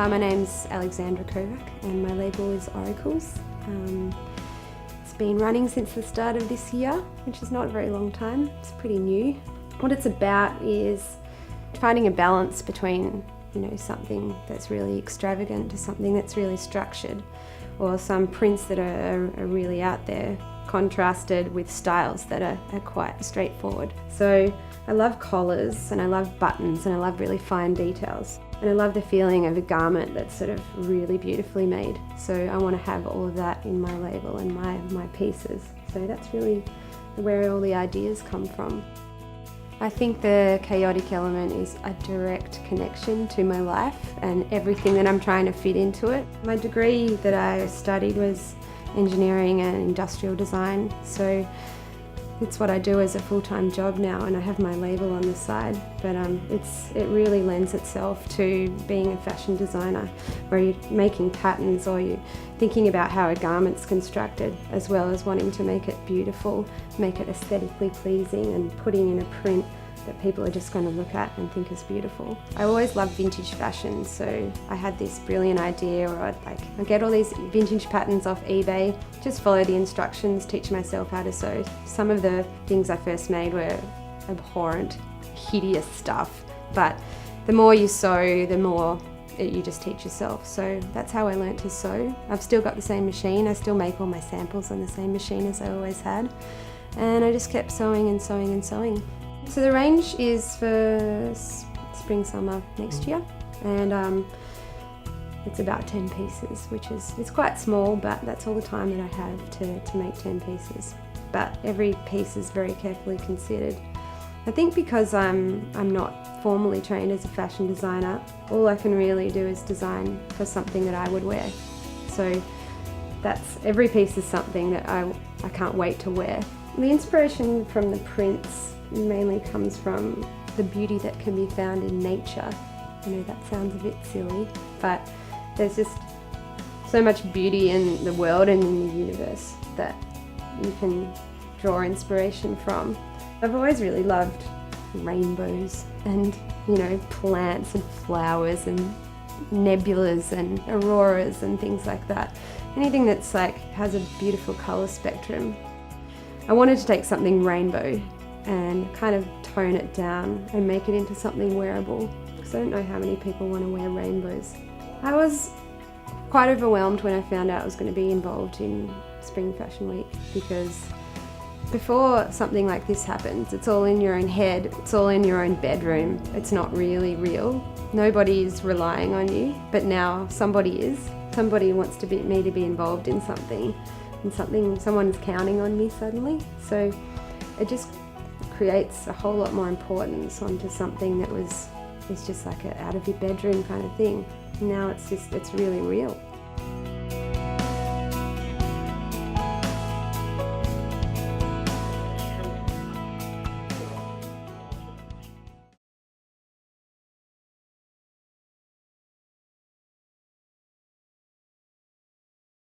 My name's Alexandra Kovac and my label is Oracles. It's been running since the start of this year, which is not a very long time. It's pretty new. What it's about is finding a balance between, something that's really extravagant to something that's really structured, or some prints that are really out there, contrasted with styles that are quite straightforward. So I love collars and I love buttons and I love really fine details. And I love the feeling of a garment that's sort of really beautifully made. So I want to have all of that in my label and my pieces. So that's really where all the ideas come from. I think the chaotic element is a direct connection to my life and everything that I'm trying to fit into it. My degree that I studied was engineering and industrial design, so it's what I do as a full-time job now, and I have my label on the side, but it really lends itself to being a fashion designer, where you're making patterns or you're thinking about how a garment's constructed, as well as wanting to make it beautiful, make it aesthetically pleasing, and putting in a print that people are just going to look at and think is beautiful. I always loved vintage fashion, so I had this brilliant idea where I'd get all these vintage patterns off eBay, just follow the instructions, teach myself how to sew. Some of the things I first made were abhorrent, hideous stuff, but the more you sew, the more you just teach yourself. So that's how I learnt to sew. I've still got the same machine, I still make all my samples on the same machine as I always had, and I just kept sewing and sewing and sewing. So the range is for spring summer next year, and it's about 10 pieces, it's quite small, but that's all the time that I have to make 10 pieces. But every piece is very carefully considered. I think because I'm not formally trained as a fashion designer, all I can really do is design for something that I would wear. So every piece is something that I can't wait to wear. The inspiration from the prints mainly comes from the beauty that can be found in nature. I know that sounds a bit silly, but there's just so much beauty in the world and in the universe that you can draw inspiration from. I've always really loved rainbows and, plants and flowers and nebulas and auroras and things like that. Anything that's has a beautiful colour spectrum. I wanted to take something rainbow and kind of tone it down and make it into something wearable, because I don't know how many people want to wear rainbows. I was quite overwhelmed when I found out I was going to be involved in Spring Fashion Week, because before something like this happens, it's all in your own head, it's all in your own bedroom, it's not really real. Nobody is relying on you, but now somebody is. Somebody wants me to be involved in something, and someone's counting on me suddenly. So it just creates a whole lot more importance onto something that is just like an out of your bedroom kind of thing. Now it's really real.